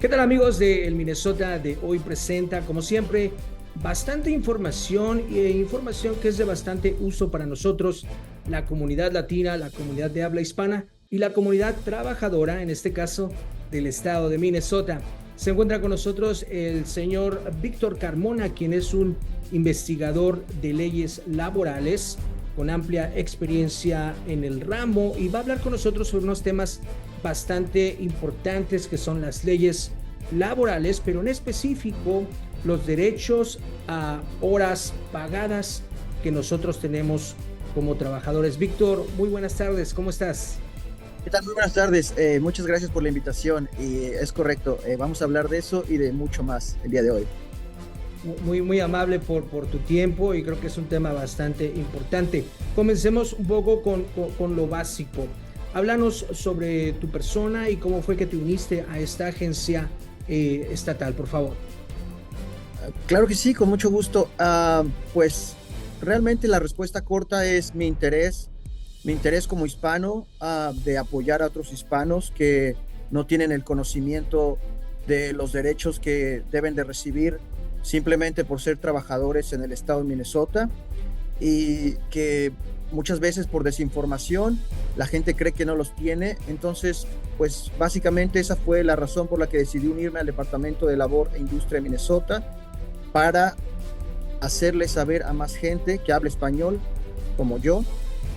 ¿Qué tal amigos de El Minnesota de hoy presenta, como siempre, bastante información e información que es de bastante uso para nosotros, la comunidad latina, la comunidad de habla hispana y la comunidad trabajadora, en este caso del estado de Minnesota? Se encuentra con nosotros el señor Víctor Carmona, quien es un investigador de leyes laborales con amplia experiencia en el ramo y va a hablar con nosotros sobre unos temas bastante importantes que son las leyes laborales, pero en específico los derechos a horas pagadas que nosotros tenemos como trabajadores. Víctor, muy buenas tardes, ¿cómo estás? ¿Qué tal? Muy buenas tardes. Muchas gracias por la invitación. Y es correcto, vamos a hablar de eso y de mucho más el día de hoy. Muy amable por tu tiempo y creo que es un tema bastante importante. Comencemos un poco con lo básico. Háblanos sobre tu persona y cómo fue que te uniste a esta agencia estatal, por favor. Claro que sí, con mucho gusto. Pues realmente la respuesta corta es mi interés como hispano, de apoyar a otros hispanos que no tienen el conocimiento de los derechos que deben de recibir simplemente por ser trabajadores en el estado de Minnesota y que muchas veces por desinformación la gente cree que no los tiene. Entonces, pues básicamente esa fue la razón por la que decidí unirme al Departamento de Labor e Industria de Minnesota para hacerle saber a más gente que habla español como yo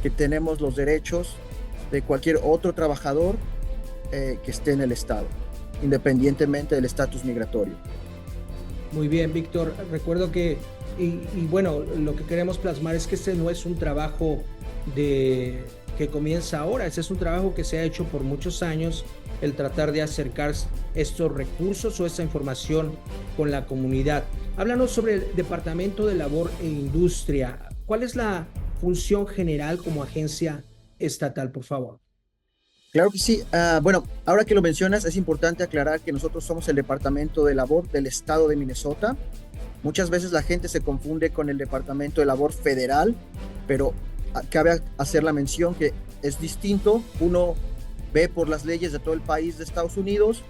que tenemos los derechos de cualquier otro trabajador que esté en el estado, independientemente del estatus migratorio. Muy bien, Víctor. Recuerdo que, bueno, lo que queremos plasmar es que este no es un trabajo que comienza ahora, este es un trabajo que se ha hecho por muchos años, el tratar de acercar estos recursos o esta información con la comunidad. Háblanos sobre el Departamento de Labor e Industria. ¿Cuál es la función general como agencia estatal, por favor? Claro que sí. Bueno, ahora que lo mencionas, es importante aclarar que nosotros somos el Departamento de Labor del estado de Minnesota. Muchas veces la gente se confunde con el Departamento de Labor federal, pero cabe hacer la mención que es distinto. Uno ve por las leyes de todo el país de Estados Unidos.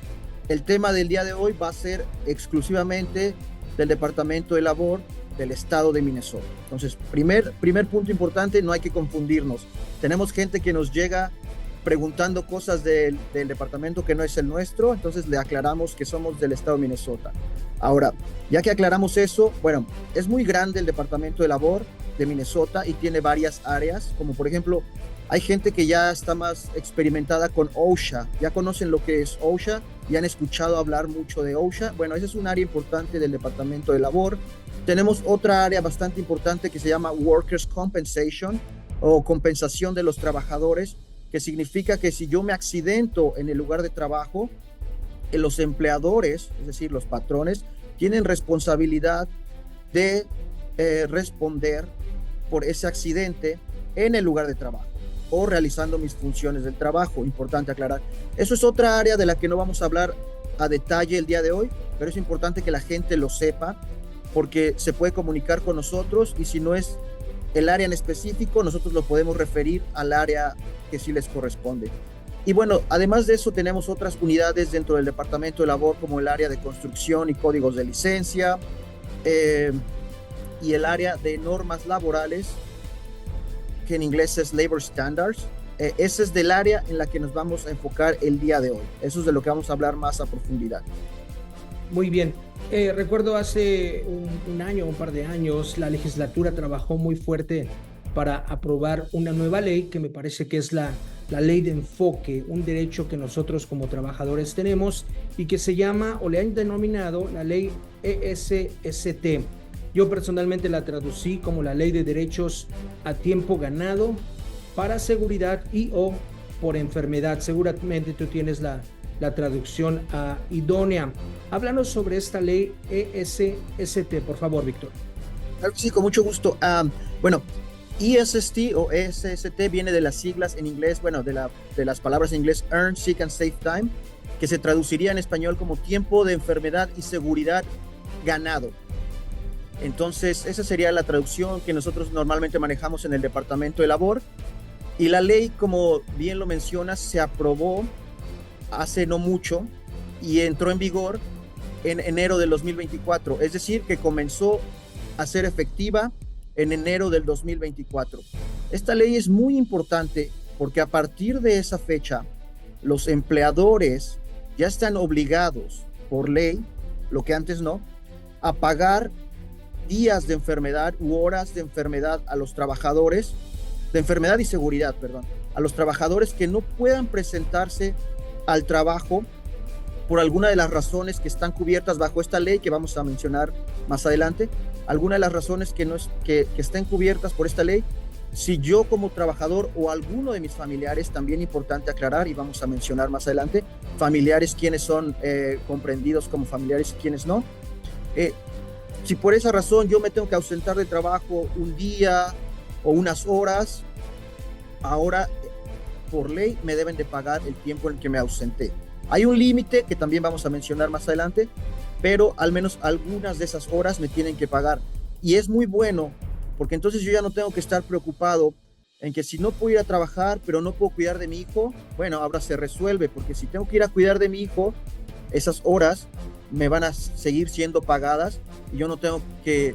El tema del día de hoy va a ser exclusivamente del Departamento de Labor del estado de Minnesota. Entonces, primer punto importante, no hay que confundirnos. Tenemos gente que nos llega preguntando cosas del departamento que no es el nuestro, entonces le aclaramos que somos del estado de Minnesota. Ahora, ya que aclaramos eso, bueno, es muy grande el Departamento de Labor de Minnesota y tiene varias áreas, como por ejemplo, hay gente que ya está más experimentada con OSHA, ya conocen lo que es OSHA y han escuchado hablar mucho de OSHA. Bueno, esa es un área importante del Departamento de Labor. Tenemos otra área bastante importante que se llama Workers' Compensation o compensación de los trabajadores, que significa que si yo me accidento en el lugar de trabajo, los empleadores, es decir, los patrones, tienen responsabilidad de responder por ese accidente en el lugar de trabajo o realizando mis funciones del trabajo. Importante aclarar. Eso es otra área de la que no vamos a hablar a detalle el día de hoy, pero es importante que la gente lo sepa porque se puede comunicar con nosotros y si no es el área en específico, nosotros lo podemos referir al área que sí les corresponde. Y bueno, además de eso tenemos otras unidades dentro del Departamento de Labor como el área de construcción y códigos de licencia y el área de normas laborales, que en inglés es Labor Standards. Ese es del área en la que nos vamos a enfocar el día de hoy. Eso es de lo que vamos a hablar más a profundidad. Muy bien. Recuerdo hace un año, un par de años, la legislatura trabajó muy fuerte para aprobar una nueva ley que me parece que es la ley de enfoque, un derecho que nosotros como trabajadores tenemos y que se llama o le han denominado la ley ESST. Yo personalmente la traducí como la ley de derechos a tiempo ganado para seguridad y o por enfermedad. Seguramente tú tienes la traducción idónea. Háblanos sobre esta ley ESST, por favor, Víctor. Claro que sí, con mucho gusto. Bueno, ESST o ESST viene de las siglas en inglés, bueno, de las palabras en inglés Earn, Sick and Save Time, que se traduciría en español como tiempo de enfermedad y seguridad ganado. Entonces, esa sería la traducción que nosotros normalmente manejamos en el Departamento de Labor. Y la ley, como bien lo mencionas, se aprobó hace no mucho y entró en vigor en enero del 2024, es decir, que comenzó a ser efectiva en enero del 2024. Esta ley es muy importante porque a partir de esa fecha, los empleadores ya están obligados por ley, lo que antes no, a pagar días de enfermedad u horas de enfermedad a los trabajadores, de enfermedad y seguridad, perdón, a los trabajadores que no puedan presentarse al trabajo por alguna de las razones que están cubiertas bajo esta ley que vamos a mencionar más adelante, alguna de las razones que estén cubiertas por esta ley. Si yo como trabajador o alguno de mis familiares, también importante aclarar y vamos a mencionar más adelante, familiares quienes son comprendidos como familiares y quienes no, si por esa razón yo me tengo que ausentar de trabajo un día o unas horas, ahora por ley me deben de pagar el tiempo en que me ausenté. Hay un límite que también vamos a mencionar más adelante, pero al menos algunas de esas horas me tienen que pagar. Y es muy bueno, porque entonces yo ya no tengo que estar preocupado en que si no puedo ir a trabajar, pero no puedo cuidar de mi hijo, bueno, ahora se resuelve, porque si tengo que ir a cuidar de mi hijo, esas horas me van a seguir siendo pagadas y yo no tengo que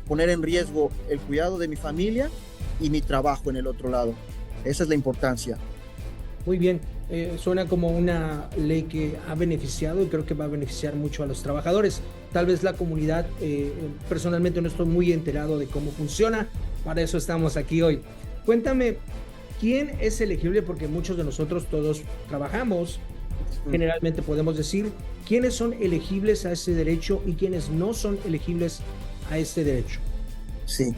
poner en riesgo el cuidado de mi familia y mi trabajo en el otro lado. Esa es la importancia. Muy bien, suena como una ley que ha beneficiado y creo que va a beneficiar mucho a los trabajadores. Tal vez la comunidad, personalmente no estoy muy enterado de cómo funciona, para eso estamos aquí hoy. Cuéntame, ¿quién es elegible? Porque muchos de nosotros todos trabajamos, generalmente podemos decir, ¿quiénes son elegibles a ese derecho y quiénes no son elegibles a este derecho? Sí,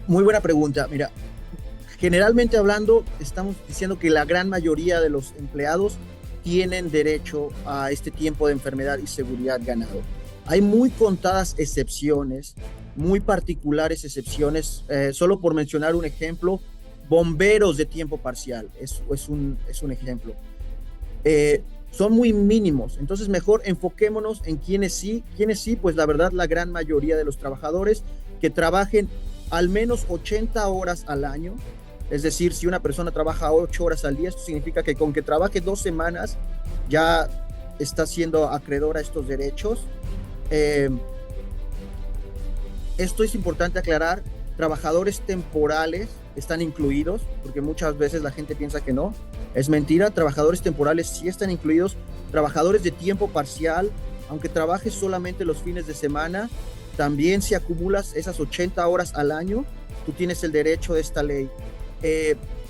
muy buena pregunta. Mira, generalmente hablando, estamos diciendo que la gran mayoría de los empleados tienen derecho a este tiempo de enfermedad y seguridad ganado. Hay muy contadas excepciones, muy particulares excepciones. Solo por mencionar un ejemplo, bomberos de tiempo parcial es un ejemplo. Son muy mínimos, entonces mejor enfoquémonos en quienes sí, pues la verdad la gran mayoría de los trabajadores que trabajen al menos 80 horas al año. Es decir, si una persona trabaja 8 horas al día, esto significa que con que trabaje 2 semanas ya está siendo acreedor a estos derechos. Esto es importante aclarar, trabajadores temporales están incluidos, porque muchas veces la gente piensa que no. Es mentira, trabajadores temporales sí están incluidos, trabajadores de tiempo parcial, aunque trabajes solamente los fines de semana, también si acumulas esas 80 horas al año, tú tienes el derecho de esta ley.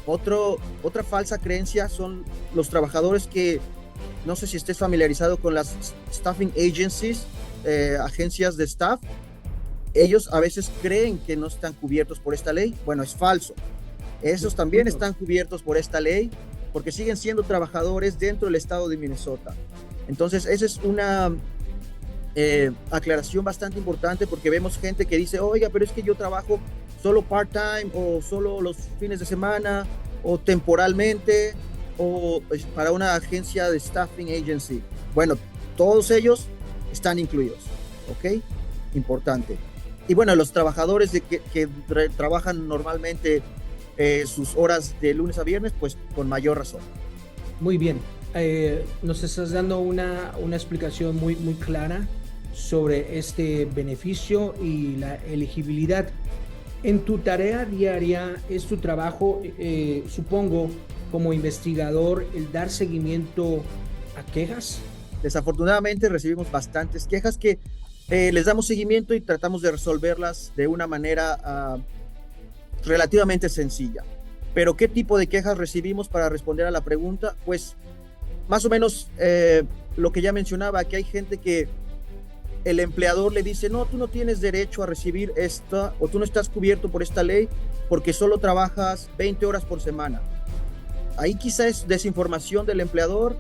Otra falsa creencia son los trabajadores que, no sé si estés familiarizado con las staffing agencies, agencias de staff. Ellos a veces creen que no están cubiertos por esta ley. Bueno, es falso. Esos también están cubiertos por esta ley porque siguen siendo trabajadores dentro del estado de Minnesota. Entonces, esa es una aclaración bastante importante porque vemos gente que dice, oiga, pero es que yo trabajo solo part-time o solo los fines de semana o temporalmente o para una agencia de staffing agency. Bueno, todos ellos están incluidos, ¿ok? Importante. Y bueno, los trabajadores que trabajan normalmente sus horas de lunes a viernes, pues con mayor razón. Muy bien. Nos estás dando una explicación muy clara sobre este beneficio y la elegibilidad. En tu tarea diaria, ¿es tu trabajo, supongo, como investigador, el dar seguimiento a quejas? Desafortunadamente recibimos bastantes quejas que les damos seguimiento y tratamos de resolverlas de una manera relativamente sencilla. Pero ¿qué tipo de quejas recibimos para responder a la pregunta? Pues más o menos lo que ya mencionaba, que hay gente que el empleador le dice, no, tú no tienes derecho a recibir esta, o tú no estás cubierto por esta ley porque solo trabajas 20 horas por semana. Ahí quizá es desinformación del empleador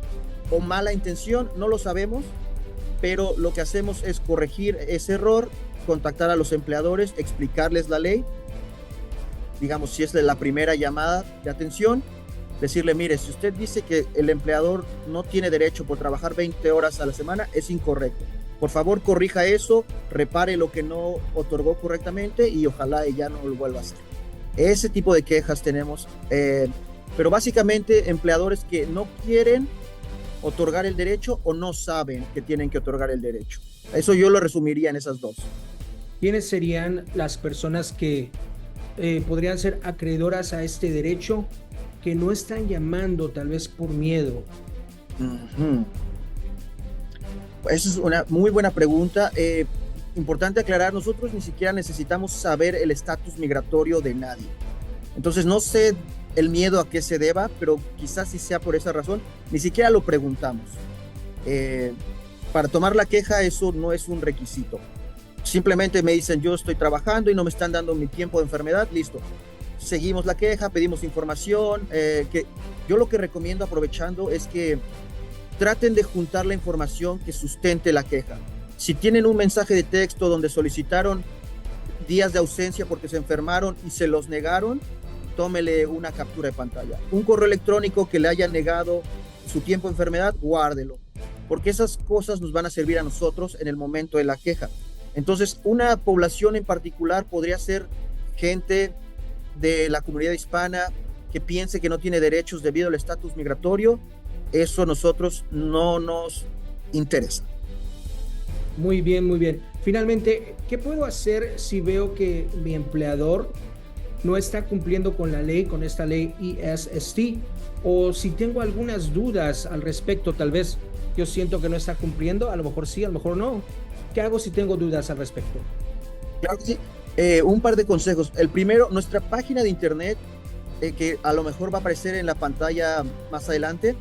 o mala intención, no lo sabemos, pero lo que hacemos es corregir ese error, contactar a los empleadores, explicarles la ley, digamos, si es la primera llamada de atención, decirle, mire, si usted dice que el empleador no tiene derecho por trabajar 20 horas a la semana, es incorrecto. Por favor, corrija eso, repare lo que no otorgó correctamente y ojalá ella no lo vuelva a hacer. Ese tipo de quejas tenemos, pero básicamente empleadores que no quieren otorgar el derecho o no saben que tienen que otorgar el derecho. Eso yo lo resumiría en esas dos. ¿Quiénes serían las personas que podrían ser acreedoras a este derecho que no están llamando tal vez por miedo? Uh-huh. Esa es una muy buena pregunta. Importante aclarar, nosotros ni siquiera necesitamos saber el estatus migratorio de nadie. Entonces no sé el miedo a qué se deba, pero quizás sí sea por esa razón. Ni siquiera lo preguntamos. Para tomar la queja eso no es un requisito. Simplemente me dicen yo estoy trabajando y no me están dando mi tiempo de enfermedad, listo. Seguimos la queja, pedimos información. Que yo lo que recomiendo aprovechando es que traten de juntar la información que sustente la queja. Si tienen un mensaje de texto donde solicitaron días de ausencia porque se enfermaron y se los negaron, tómele una captura de pantalla. Un correo electrónico que le haya negado su tiempo de enfermedad, guárdelo, porque esas cosas nos van a servir a nosotros en el momento de la queja. Entonces, una población en particular podría ser gente de la comunidad hispana que piense que no tiene derechos debido al estatus migratorio. Eso a nosotros no nos interesa. Muy bien, muy bien. Finalmente, ¿qué puedo hacer si veo que mi empleador no está cumpliendo con la ley, con esta ley ESST? O si tengo algunas dudas al respecto, tal vez yo siento que no está cumpliendo, a lo mejor sí, a lo mejor no. ¿Qué hago si tengo dudas al respecto? Claro que sí. Un par de consejos. El primero, nuestra página de internet, que a lo mejor va a aparecer en la pantalla más adelante,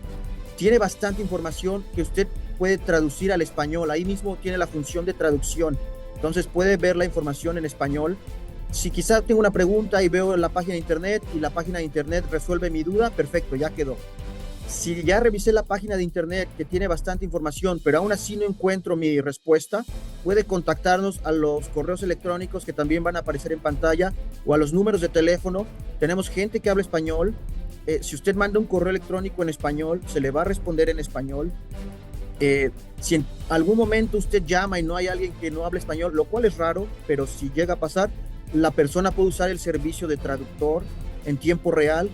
tiene bastante información que usted puede traducir al español. Ahí mismo tiene la función de traducción. Entonces puede ver la información en español. Si quizá tengo una pregunta y veo la página de internet y la página de internet resuelve mi duda, perfecto, ya quedó. Si ya revisé la página de internet que tiene bastante información, pero aún así no encuentro mi respuesta, puede contactarnos a los correos electrónicos que también van a aparecer en pantalla o a los números de teléfono. Tenemos gente que habla español. Si usted manda un correo electrónico en español, se le va a responder en español. Si en algún momento usted llama y no hay alguien que no hable español, lo cual es raro, pero si llega a pasar, la persona puede usar el servicio de traductor en tiempo real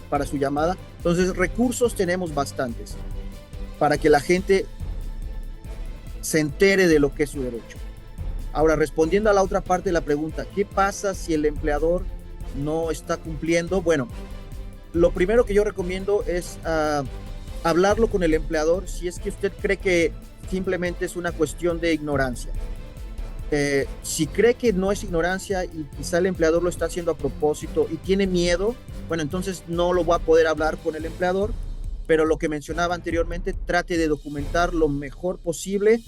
para su llamada. Entonces, recursos tenemos bastantes para que la gente se entere de lo que es su derecho. Ahora, respondiendo a la otra parte de la pregunta, ¿qué pasa si el empleador no está cumpliendo? Bueno, lo primero que yo recomiendo es hablarlo con el empleador si es que usted cree que simplemente es una cuestión de ignorancia. Si cree que no es ignorancia y quizá el empleador lo está haciendo a propósito y tiene miedo, bueno, entonces no lo va a poder hablar con el empleador, pero lo que mencionaba anteriormente, trate de documentar lo mejor posible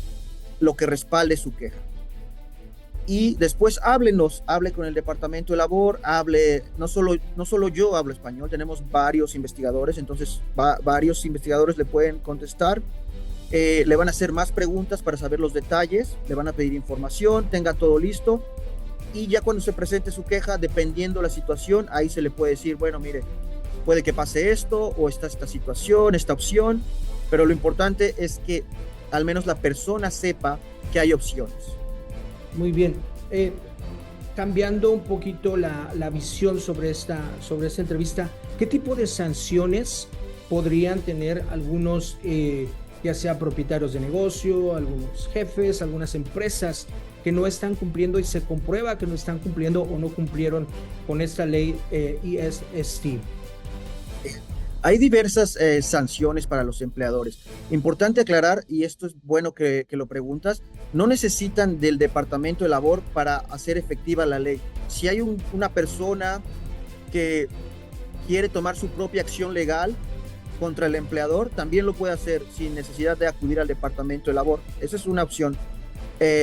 lo que respalde su queja. Y después hable con el departamento de labor, no solo yo hablo español, tenemos varios investigadores, entonces varios investigadores le pueden contestar. Le van a hacer más preguntas para saber los detalles, le van a pedir información, tenga todo listo y ya cuando se presente su queja, dependiendo la situación, ahí se le puede decir, bueno, mire, puede que pase esto o está esta situación, esta opción, pero lo importante es que al menos la persona sepa que hay opciones. Muy bien. Cambiando un poquito la visión sobre esta entrevista, ¿qué tipo de sanciones podrían tener algunos ya sea propietarios de negocio, algunos jefes, algunas empresas que no están cumpliendo y se comprueba que no están cumpliendo o no cumplieron con esta ley ESST? Hay diversas sanciones para los empleadores. Importante aclarar, y esto es bueno que lo preguntas, no necesitan del Departamento de Labor para hacer efectiva la ley. Si hay una persona que quiere tomar su propia acción legal contra el empleador, también lo puede hacer sin necesidad de acudir al Departamento de Labor. Esa es una opción.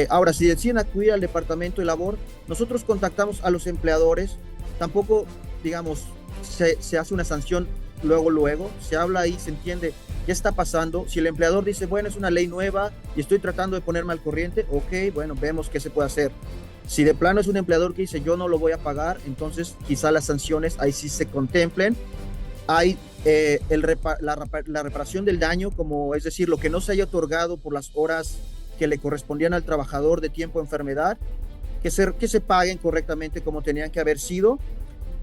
Ahora, si deciden acudir al Departamento de Labor, nosotros contactamos a los empleadores. Tampoco, digamos, se hace una sanción luego, se habla ahí, se entiende qué está pasando. Si el empleador dice, bueno, es una ley nueva y estoy tratando de ponerme al corriente, ok, bueno, vemos qué se puede hacer. Si de plano es un empleador que dice, yo no lo voy a pagar, entonces quizá las sanciones ahí sí se contemplen. Hay la reparación del daño, como es decir, lo que no se haya otorgado por las horas que le correspondían al trabajador de tiempo de enfermedad, que se paguen correctamente como tenían que haber sido.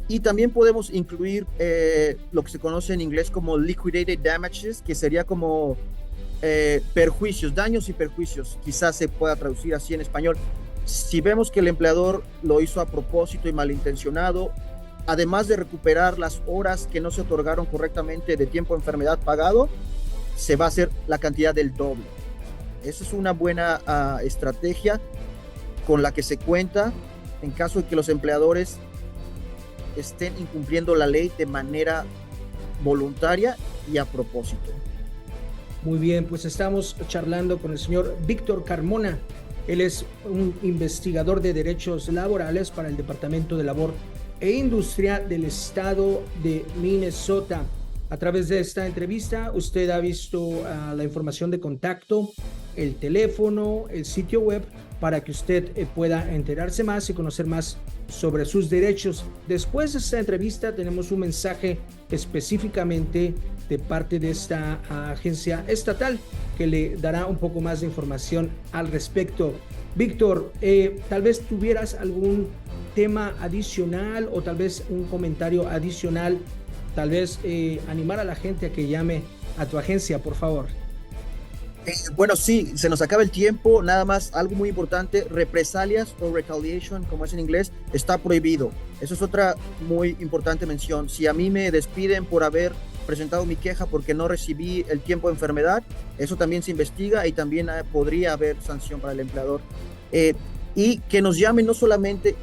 Y también podemos incluir lo que se conoce en inglés como liquidated damages, que sería como perjuicios, daños y perjuicios. Quizás se pueda traducir así en español. Si vemos que el empleador lo hizo a propósito y malintencionado, además de recuperar las horas que no se otorgaron correctamente de tiempo de enfermedad pagado, se va a hacer la cantidad del doble. Esa es una buena estrategia con la que se cuenta en caso de que los empleadores estén incumpliendo la ley de manera voluntaria y a propósito. Muy bien, pues estamos charlando con el señor Víctor Carmona. Él es un investigador de derechos laborales para el Departamento de Labor e Industria del estado de Minnesota. A través de esta entrevista, usted ha visto la información de contacto, el teléfono, el sitio web, para que usted pueda enterarse más y conocer más sobre sus derechos. Después de esta entrevista tenemos un mensaje específicamente de parte de esta agencia estatal que le dará un poco más de información al respecto. Víctor, tal vez tuvieras algún tema adicional o tal vez un comentario adicional, tal vez animar a la gente a que llame a tu agencia, por favor. Bueno, sí, se nos acaba el tiempo. Nada más, algo muy importante: represalias o retaliation, como es en inglés, está prohibido. Eso es otra muy importante mención. Si a mí me despiden por haber presentado mi queja porque no recibí el tiempo de enfermedad, eso también se investiga y también podría haber sanción para el empleador. Y que nos llamen no solamente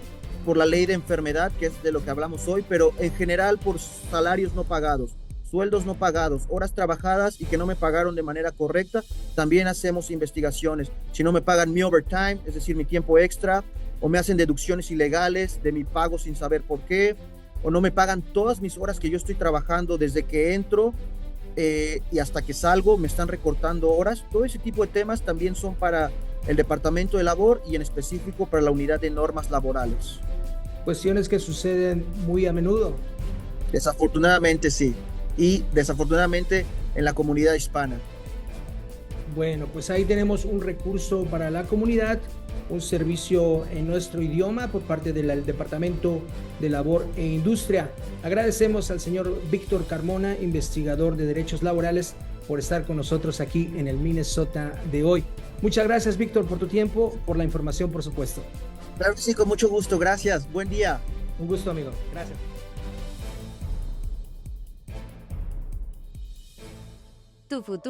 por la ley de enfermedad, que es de lo que hablamos hoy, pero en general por salarios no pagados, sueldos no pagados, horas trabajadas y que no me pagaron de manera correcta. También hacemos investigaciones. Si no me pagan mi overtime, es decir, mi tiempo extra, o me hacen deducciones ilegales de mi pago sin saber por qué, o no me pagan todas mis horas que yo estoy trabajando desde que entro y hasta que salgo, me están recortando horas. Todo ese tipo de temas también son para el Departamento de Labor y en específico para la Unidad de Normas Laborales. Cuestiones que suceden muy a menudo. Desafortunadamente sí. Y desafortunadamente en la comunidad hispana. Bueno, pues ahí tenemos un recurso para la comunidad, un servicio en nuestro idioma por parte del Departamento de Labor e Industria. Agradecemos al señor Víctor Carmona, investigador de derechos laborales, por estar con nosotros aquí en el Minnesota de hoy. Muchas gracias, Víctor, por tu tiempo, por la información, por supuesto. Claro que sí, con mucho gusto. Gracias. Buen día. Un gusto, amigo. Gracias. Tu futuro